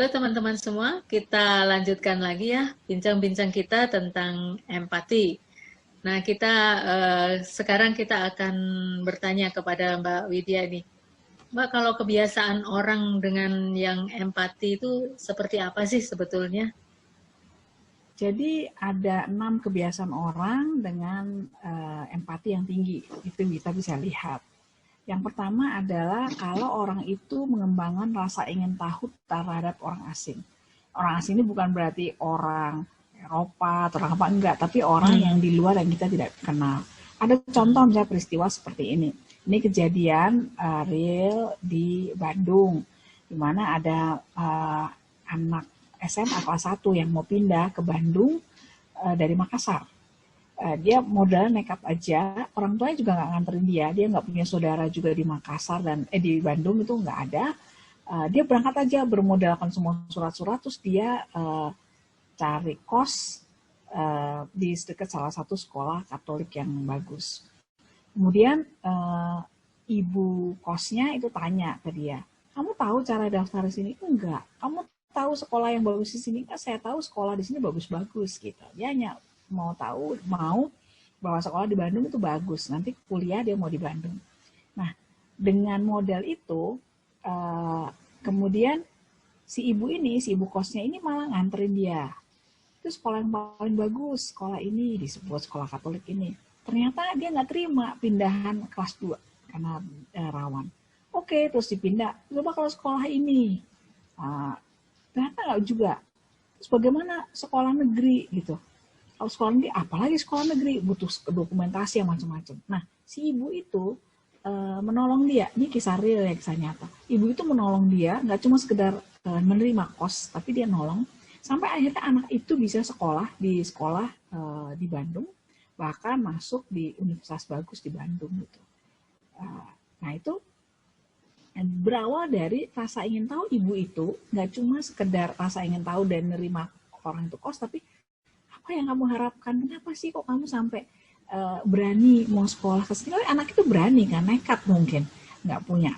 Halo teman-teman semua, kita lanjutkan lagi ya bincang-bincang kita tentang empati. Nah, sekarang kita akan bertanya kepada Mbak Widya nih. Mbak, kalau kebiasaan orang dengan yang empati itu seperti apa sih sebetulnya? Jadi ada 6 kebiasaan orang dengan empati yang tinggi, itu kita bisa lihat. Yang pertama adalah kalau orang itu mengembangkan rasa ingin tahu terhadap orang asing. Orang asing ini bukan berarti orang Eropa atau orang apa, enggak, tapi orang yang di luar yang kita tidak kenal. Ada contoh misalnya peristiwa seperti ini. Ini kejadian real di Bandung, di mana ada anak SMA kelas 1 yang mau pindah ke Bandung dari Makassar. Dia modalnya nekat aja, orang tuanya juga nggak nganterin dia nggak punya saudara juga di Makassar dan di Bandung itu nggak ada. Dia berangkat aja bermodalkan semua surat-surat, terus dia cari kos di dekat salah satu sekolah Katolik yang bagus. Kemudian ibu kosnya itu tanya ke dia, kamu tahu cara daftar di sini? Enggak. Kamu tahu sekolah yang bagus di sini? Enggak, saya tahu sekolah di sini bagus-bagus gitu. Dia hanya mau bahwa sekolah di Bandung itu bagus, nanti kuliah dia mau di Bandung. Nah, dengan modal itu kemudian si ibu kosnya ini malah nganterin dia. Itu sekolah yang paling bagus, sekolah ini disebut sekolah Katolik ini. Ternyata dia nggak terima pindahan kelas 2 karena rawan. Oke, terus dipindah, coba kalau sekolah ini. Ternyata nggak juga. Terus bagaimana sekolah negeri gitu? Kalau sekolah negeri, apalagi sekolah negeri, butuh dokumentasi yang macam-macam. Nah, si ibu itu menolong dia. Ini kisah real ya, kisah nyata. Ibu itu menolong dia, nggak cuma sekedar menerima kos, tapi dia nolong. Sampai akhirnya anak itu bisa sekolah di Bandung, bahkan masuk di universitas bagus di Bandung gitu. Nah, itu berawal dari rasa ingin tahu ibu itu, nggak cuma sekedar rasa ingin tahu dan menerima orang itu kos, tapi apa yang kamu harapkan? Kenapa sih kok kamu sampai berani mau sekolah ke sini? Anak itu berani kan, nekat mungkin, nggak punya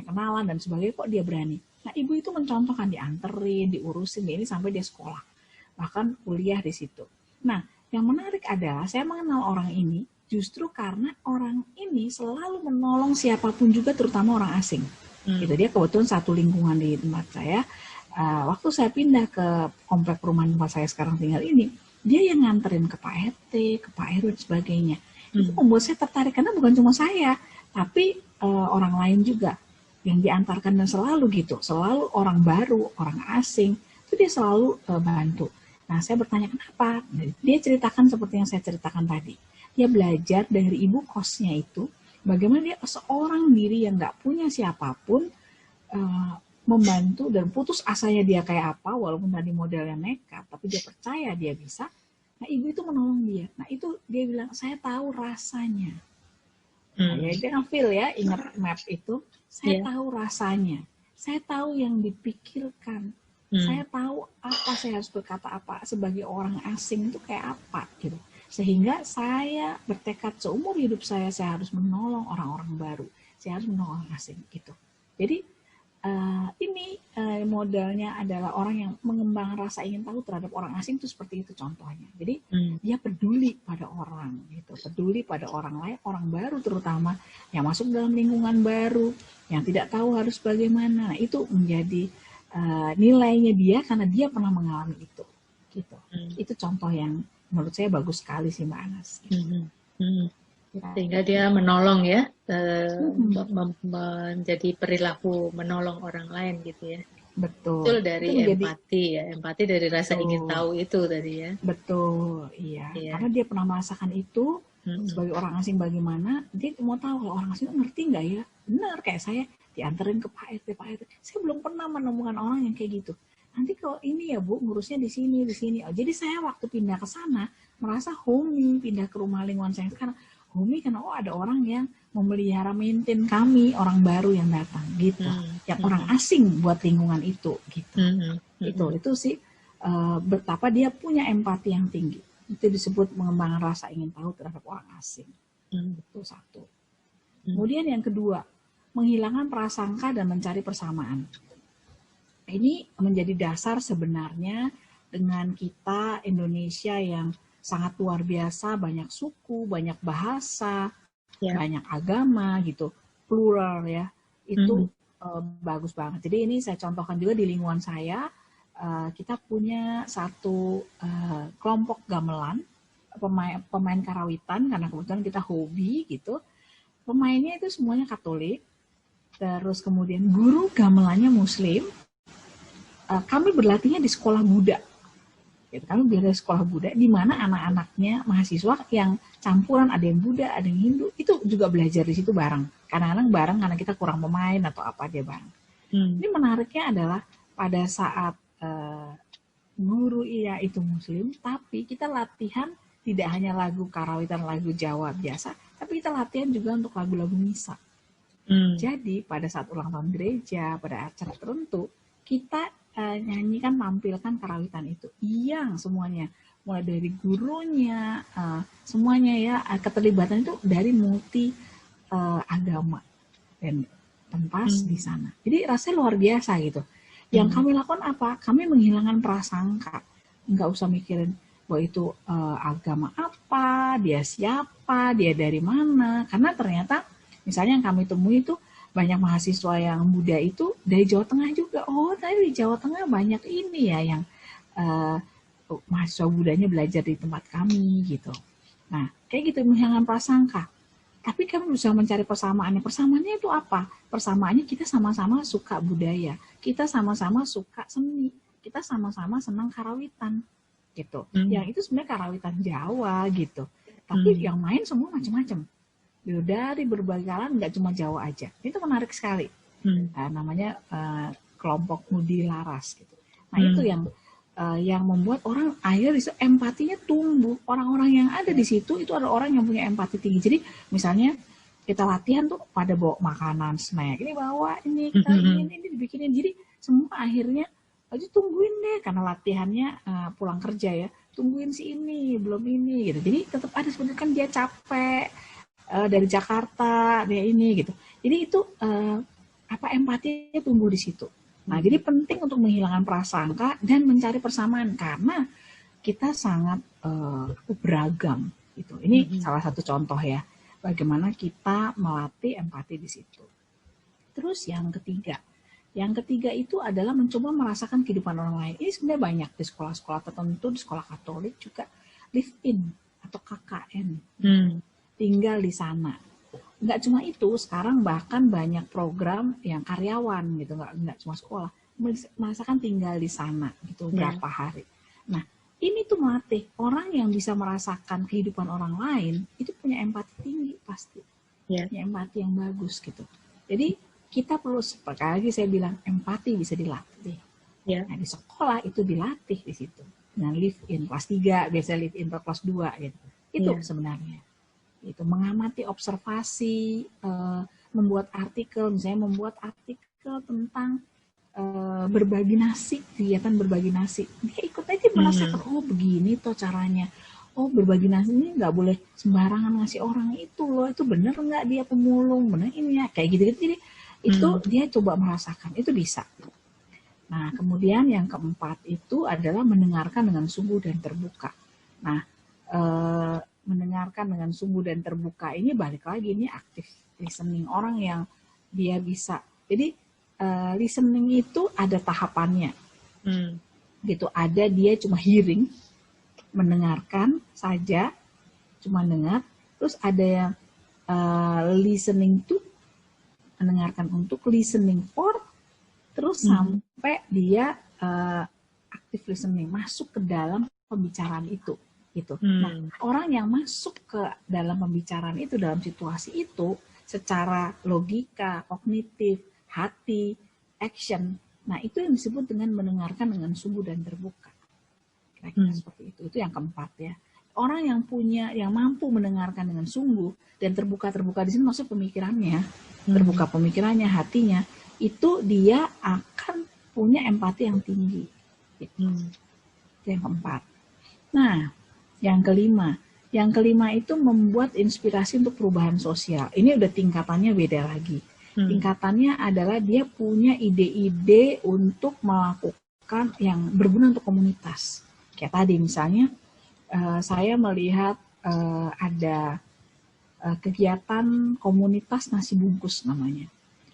kenalan dan sebagainya, kok dia berani. Nah, ibu itu mencontohkan, dianterin, diurusin ini sampai dia sekolah, bahkan kuliah di situ. Nah, yang menarik adalah saya mengenal orang ini justru karena orang ini selalu menolong siapapun juga, terutama orang asing. Gitu, dia kebetulan satu lingkungan di tempat saya. Waktu saya pindah ke komplek perumahan tempat saya sekarang tinggal ini, dia yang nganterin ke Pak RT, ke Pak RW dan sebagainya. Itu membuat saya tertarik karena bukan cuma saya, tapi orang lain juga yang diantarkan dan selalu gitu, selalu orang baru, orang asing, itu dia selalu bantu. Nah, saya bertanya kenapa? Dia ceritakan seperti yang saya ceritakan tadi. Dia belajar dari ibu kosnya itu, bagaimana dia seorang diri yang nggak punya siapapun, membantu dan putus asanya dia kayak apa, walaupun tadi modalnya nekat, tapi dia percaya dia bisa. Nah, ibu itu menolong dia. Nah, itu dia bilang, saya tahu rasanya. Nah, ya dia kan feel ya, ingat map itu. Saya tahu rasanya. Saya tahu yang dipikirkan. Saya tahu apa saya harus berkata apa sebagai orang asing itu kayak apa gitu. Sehingga saya bertekad seumur hidup saya harus menolong orang-orang baru. Saya harus menolong orang asing gitu. Jadi ini modalnya adalah orang yang mengembangkan rasa ingin tahu terhadap orang asing itu seperti itu contohnya. Jadi dia peduli pada orang gitu, peduli pada orang lain, orang baru terutama yang masuk dalam lingkungan baru, yang tidak tahu harus bagaimana. Nah, itu menjadi nilainya dia karena dia pernah mengalami itu. Gitu. Itu contoh yang menurut saya bagus sekali sih Mbak Anas. Gitu. Sehingga dia menolong ya, menjadi perilaku menolong orang lain gitu ya. Betul. Dari empati ya, empati dari rasa ingin tahu itu tadi ya. Betul, iya. Karena dia pernah merasakan itu sebagai orang asing bagaimana, dia mau tahu kalau orang asing ngerti nggak ya. Benar, kayak saya dianterin ke Pak RT. Saya belum pernah menemukan orang yang kayak gitu. Nanti kalau ini ya Bu, ngurusnya di sini. Oh, jadi saya waktu pindah ke sana merasa homey, pindah ke rumah lingkungan saya sekarang. Homey karena ada orang yang memelihara maintain kami, orang baru yang datang gitu. Yang orang asing buat lingkungan itu gitu. Itu sih betapa dia punya empati yang tinggi. Itu disebut mengembangkan rasa ingin tahu terhadap orang asing. Itu satu. Kemudian yang kedua, menghilangkan prasangka dan mencari persamaan. Ini menjadi dasar sebenarnya dengan kita Indonesia yang sangat luar biasa, banyak suku, banyak bahasa, banyak agama gitu, plural ya, itu bagus banget. Jadi ini saya contohkan juga di lingkungan saya, kita punya satu kelompok gamelan, pemain karawitan, karena kebetulan kita hobi gitu. Pemainnya itu semuanya Katolik, terus kemudian guru gamelannya Muslim. Kami berlatihnya di sekolah Buddha. Kami belajar di sekolah Buddha, di mana anak-anaknya mahasiswa yang campuran, ada yang Buddha, ada yang Hindu, itu juga belajar di situ bareng. Kadang-kadang bareng karena kita kurang pemain atau apa, dia bareng. Ini menariknya adalah pada saat guru itu Muslim, tapi kita latihan tidak hanya lagu karawitan, lagu Jawa biasa, tapi kita latihan juga untuk lagu-lagu misa. Jadi pada saat ulang tahun gereja, pada acara tertentu, kita nyanyikan, tampilkan karawitan itu. Yang semuanya, mulai dari gurunya, semuanya ya, keterlibatan itu dari multi agama dan pentas di sana. Jadi rasanya luar biasa gitu. Yang kami lakukan apa? Kami menghilangkan prasangka. Nggak usah mikirin bahwa itu agama apa, dia siapa, dia dari mana. Karena ternyata misalnya yang kami temui itu banyak mahasiswa yang Buddha itu dari Jawa Tengah juga. Oh, tapi di Jawa Tengah banyak ini ya yang mahasiswa Buddhanya belajar di tempat kami gitu. Nah, kayak gitu, menghilangkan prasangka. Tapi kami berusaha mencari persamaannya. Persamaannya itu apa? Persamaannya kita sama-sama suka budaya, kita sama-sama suka seni, kita sama-sama senang karawitan gitu. Yang itu sebenarnya karawitan Jawa gitu. Tapi yang main semua macam-macam. Dari berbagai kalangan, nggak cuma Jawa aja. Itu menarik sekali. Namanya kelompok Mudi Laras gitu. Nah itu yang membuat orang akhirnya empatinya tumbuh. Orang-orang yang ada di situ itu ada orang yang punya empati tinggi. Jadi misalnya kita latihan tuh pada bawa makanan, snack. Ini bawa, ini kita ini dibikinin. Jadi semua akhirnya aja tungguin deh karena latihannya pulang kerja ya. Tungguin si ini, belum ini gitu. Jadi tetap ada sebenarnya kan dia capek. Dari Jakarta, dia ini gitu. Jadi itu empatinya tumbuh di situ. Nah, jadi penting untuk menghilangkan prasangka dan mencari persamaan karena kita sangat beragam gitu. Ini salah satu contoh ya, bagaimana kita melatih empati di situ. Terus yang ketiga itu adalah mencoba merasakan kehidupan orang lain. Ini sebenarnya banyak di sekolah-sekolah tertentu, di sekolah Katolik juga live in atau KKN. Tinggal di sana. Nggak cuma itu, sekarang bahkan banyak program yang karyawan gitu, nggak cuma sekolah, merasakan tinggal di sana gitu berapa hari. Nah, ini tuh melatih orang yang bisa merasakan kehidupan orang lain itu punya empati tinggi pasti, punya empati yang bagus gitu. Jadi kita perlu, sekali lagi saya bilang, empati bisa dilatih. Nah, di sekolah itu dilatih di situ dengan live in kelas 3, biasanya live in kelas 2 gitu. Itu sebenarnya. Itu mengamati, observasi, membuat artikel, misalnya membuat artikel tentang berbagi nasi, kegiatan berbagi nasi. Dia ikut aja merasakan, oh begini toh caranya. Oh berbagi nasi ini nggak boleh sembarangan ngasih orang itu loh, itu bener nggak dia pemulung, bener ini ya, kayak gitu-gitu. Jadi itu dia coba merasakan, itu bisa. Nah kemudian yang keempat itu adalah mendengarkan dengan sungguh dan terbuka. Nah mendengarkan dengan sungguh dan terbuka ini balik lagi, ini aktif listening, orang yang dia bisa. Jadi listening itu ada tahapannya. Gitu, ada dia cuma hearing, mendengarkan saja, cuma dengar. Terus ada yang listening to, mendengarkan untuk, listening for, terus sampai dia aktif listening, masuk ke dalam pembicaraan itu. Gitu. Nah, orang yang masuk ke dalam pembicaraan itu, dalam situasi itu, secara logika, kognitif, hati, action, nah itu yang disebut dengan mendengarkan dengan sungguh dan terbuka. Kira-kira seperti itu. Itu yang keempat ya. Orang yang mampu mendengarkan dengan sungguh dan terbuka di sini maksud pemikirannya, terbuka pemikirannya, hatinya, itu dia akan punya empati yang tinggi. Gitu. Itu yang keempat. Nah, yang kelima itu membuat inspirasi untuk perubahan sosial. Ini udah tingkatannya beda lagi. Tingkatannya adalah dia punya ide-ide untuk melakukan yang berguna untuk komunitas. Kayak tadi misalnya, saya melihat ada kegiatan komunitas nasi bungkus namanya.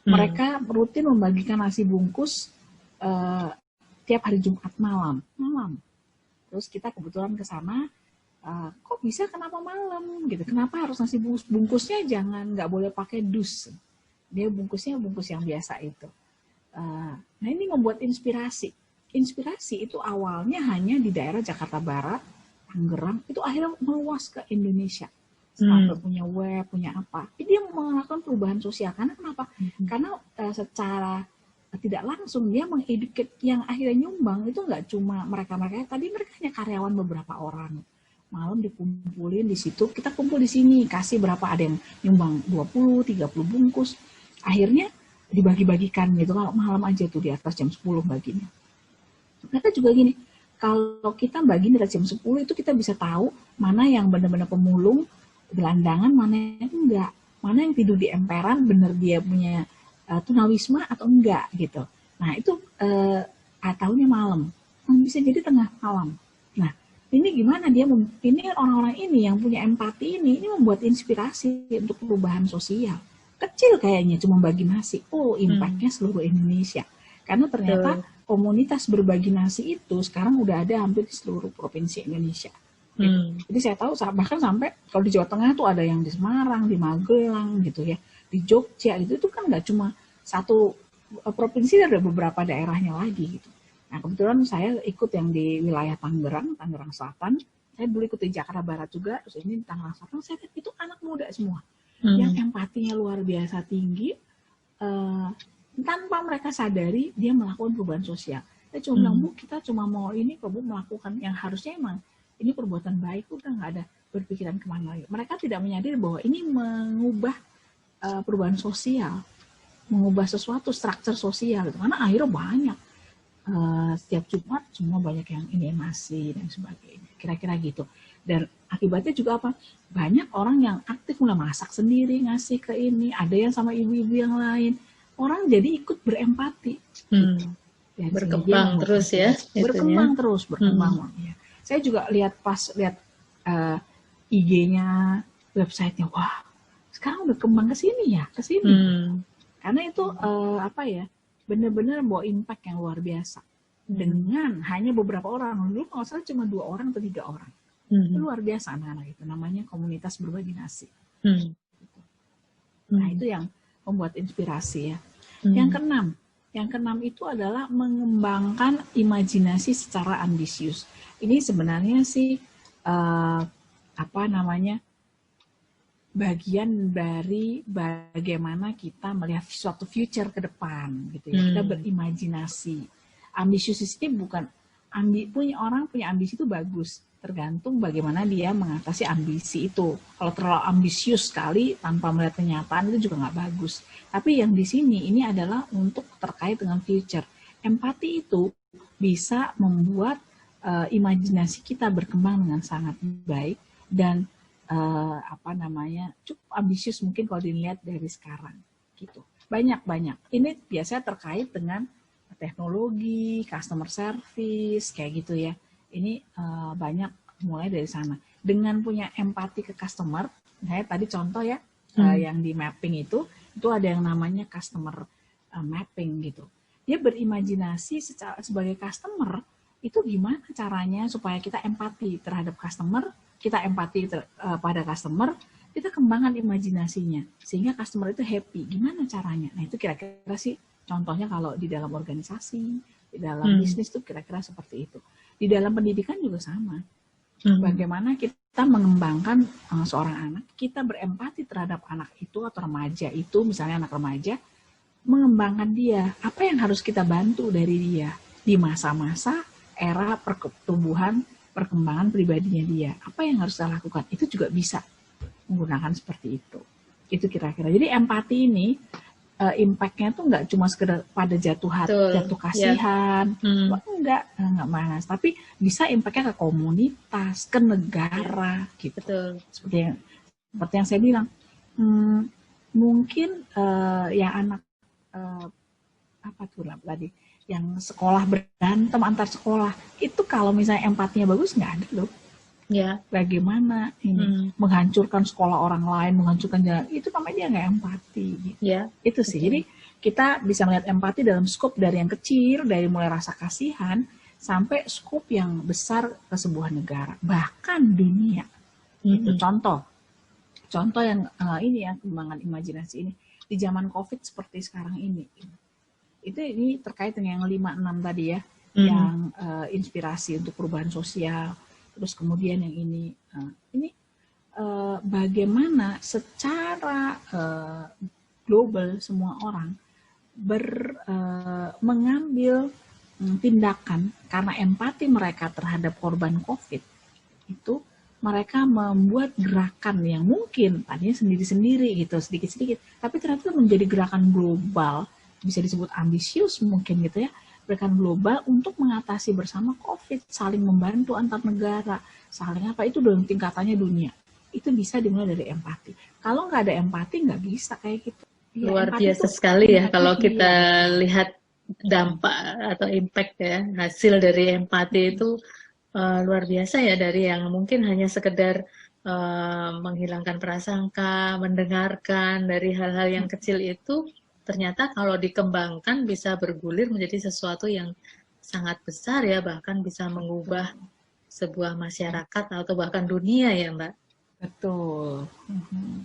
Mereka rutin membagikan nasi bungkus tiap hari Jumat malam. Terus kita kebetulan ke sana, kok bisa kenapa malam gitu? Kenapa harus nasi bungkus? Bungkusnya nggak boleh pakai dus. Dia bungkusnya bungkus yang biasa itu. Nah ini membuat inspirasi. Inspirasi itu awalnya hanya di daerah Jakarta Barat, Tangerang, itu akhirnya meluas ke Indonesia. Sampai punya web, punya apa. Dia melakukan perubahan sosial. Karena kenapa? Karena secara tidak langsung dia mengeduket yang akhirnya nyumbang itu nggak cuma mereka-mereka. Tadi mereka hanya karyawan beberapa orang. Malam dikumpulin di situ, kita kumpul di sini, kasih berapa, ada yang nyumbang 20, 30 bungkus. Akhirnya dibagi-bagikan gitu, kalau malam aja tuh di atas jam 10 baginya. Mereka juga gini, kalau kita bagi di atas jam 10 itu kita bisa tahu mana yang benar-benar pemulung, gelandangan, mana yang enggak. Mana yang tidur di emperan, benar dia punya tunawisma atau enggak gitu. Nah itu tahunya malam, bisa jadi tengah malam. Nah ini gimana dia, ini orang-orang ini yang punya empati ini membuat inspirasi untuk perubahan sosial. Kecil kayaknya cuma bagi nasi, impact-nya seluruh Indonesia. Karena ternyata komunitas berbagi nasi itu sekarang udah ada hampir di seluruh provinsi Indonesia. Gitu. Jadi saya tahu bahkan sampai kalau di Jawa Tengah tuh ada yang di Semarang, di Magelang gitu ya, di Jogja gitu, itu kan nggak cuma satu provinsi, ada beberapa daerahnya lagi gitu. Nah kebetulan saya ikut yang di wilayah Tangerang Selatan, saya dulu ikut di Jakarta Barat juga, terus ini di Tangerang Selatan, saya lihat itu anak muda semua. Yang empatinya luar biasa tinggi, tanpa mereka sadari dia melakukan perubahan sosial. Saya cuma bilang, Bu, kita cuma mau ini, kok Bu melakukan yang harusnya emang ini perbuatan baik, udah nggak ada berpikiran kemana lagi. Mereka tidak menyadari bahwa ini mengubah perubahan sosial, mengubah sesuatu struktur sosial, gitu. Karena akhirnya banyak setiap Jumat semua banyak yang ini nasi dan sebagainya, kira-kira gitu. Dan akibatnya juga apa? Banyak orang yang aktif mulai masak sendiri, ngasih ke ini, ada yang sama ibu-ibu yang lain. Orang jadi ikut berempati. Gitu. Berkembang terus ya. Berkembang terus. Ya. Saya juga lihat IG-nya, websitenya, wah, sekarang udah kembang ke sini ya, ke sini. Karena itu benar-benar bawa impact yang luar biasa. Dengan hanya beberapa orang. Dulu kalau salah cuma 2 orang atau 3 orang. Itu luar biasa anak-anak itu, namanya komunitas berbagi nasi. Nah itu yang membuat inspirasi ya. Yang keenam itu adalah mengembangkan imajinasi secara ambisius. Ini sebenarnya sih bagian dari bagaimana kita melihat suatu future ke depan gitu ya. Kita berimajinasi. Ambisius ini bukan punya ambisi itu bagus. Tergantung bagaimana dia mengatasi ambisi itu. Kalau terlalu ambisius sekali tanpa melihat kenyataan itu juga nggak bagus. Tapi yang di sini ini adalah untuk terkait dengan future. Empati itu bisa membuat imajinasi kita berkembang dengan sangat baik dan cukup ambisius mungkin kalau dilihat dari sekarang gitu. Banyak. Ini biasanya terkait dengan teknologi, customer service kayak gitu ya. Ini banyak mulai dari sana. Dengan punya empati ke customer, saya tadi contoh ya, yang di mapping itu ada yang namanya customer mapping gitu. Dia berimajinasi sebagai customer, itu gimana caranya supaya kita empati terhadap customer, kita empati pada customer, kita kembangkan imajinasinya, sehingga customer itu happy. Gimana caranya? Nah itu kira-kira sih contohnya kalau di dalam organisasi, di dalam bisnis tuh kira-kira seperti itu. Di dalam pendidikan juga sama. Bagaimana kita mengembangkan seorang anak, kita berempati terhadap anak itu atau remaja itu, misalnya anak remaja, mengembangkan dia. Apa yang harus kita bantu dari dia di masa-masa era pertumbuhan, perkembangan pribadinya dia. Apa yang harus kita lakukan? Itu juga bisa menggunakan seperti itu. Itu kira-kira. Jadi empati ini impact-nya tuh nggak cuma sekedar pada jatuh hati, jatuh kasihan, enggak malas, tapi bisa impact-nya ke komunitas, ke negara, gitu. Betul. Seperti yang saya bilang, mungkin yang anak apa tuh lah tadi, yang sekolah berantem antar sekolah, itu kalau misalnya empatinya bagus nggak ada loh. Ya. Bagaimana ini menghancurkan sekolah orang lain, menghancurkan jalan, itu namanya dia nggak empati. Gitu. Ya. Itu sih. Jadi kita bisa melihat empati dalam skop dari yang kecil, dari mulai rasa kasihan sampai skop yang besar ke sebuah negara, bahkan dunia. Itu contoh yang ini ya, kembangan imajinasi ini di zaman COVID seperti sekarang ini. Ini terkait dengan yang 5-6 tadi ya, yang inspirasi untuk perubahan sosial. Terus kemudian yang ini bagaimana secara global semua orang mengambil tindakan karena empati mereka terhadap korban COVID itu, mereka membuat gerakan yang mungkin tadinya sendiri-sendiri gitu, sedikit-sedikit, tapi ternyata menjadi gerakan global, bisa disebut ambisius mungkin gitu ya, gerakan global untuk mengatasi bersama COVID, saling membantu antar negara, saling apa, itu dalam tingkatannya dunia. Itu bisa dimulai dari empati. Kalau nggak ada empati, nggak bisa kayak gitu. Ya, luar biasa sekali ya kalau kita lihat dampak atau impact ya, hasil dari empati itu luar biasa ya, dari yang mungkin hanya sekedar menghilangkan prasangka, mendengarkan dari hal-hal yang kecil itu, ternyata kalau dikembangkan bisa bergulir menjadi sesuatu yang sangat besar ya, bahkan bisa mengubah sebuah masyarakat atau bahkan dunia ya Mbak. Betul.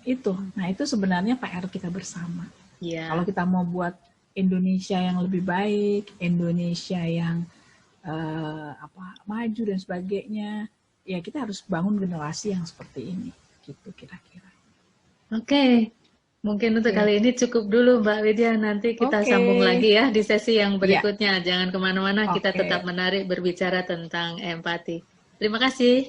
Itu. Nah, itu sebenarnya PR kita bersama. Ya. Kalau kita mau buat Indonesia yang lebih baik, Indonesia yang maju dan sebagainya, ya kita harus bangun generasi yang seperti ini, gitu kira-kira. Oke. Mungkin untuk kali ini cukup dulu Mbak Widya, nanti kita sambung lagi ya di sesi yang berikutnya. Jangan kemana-mana, kita tetap menarik berbicara tentang empati. Terima kasih.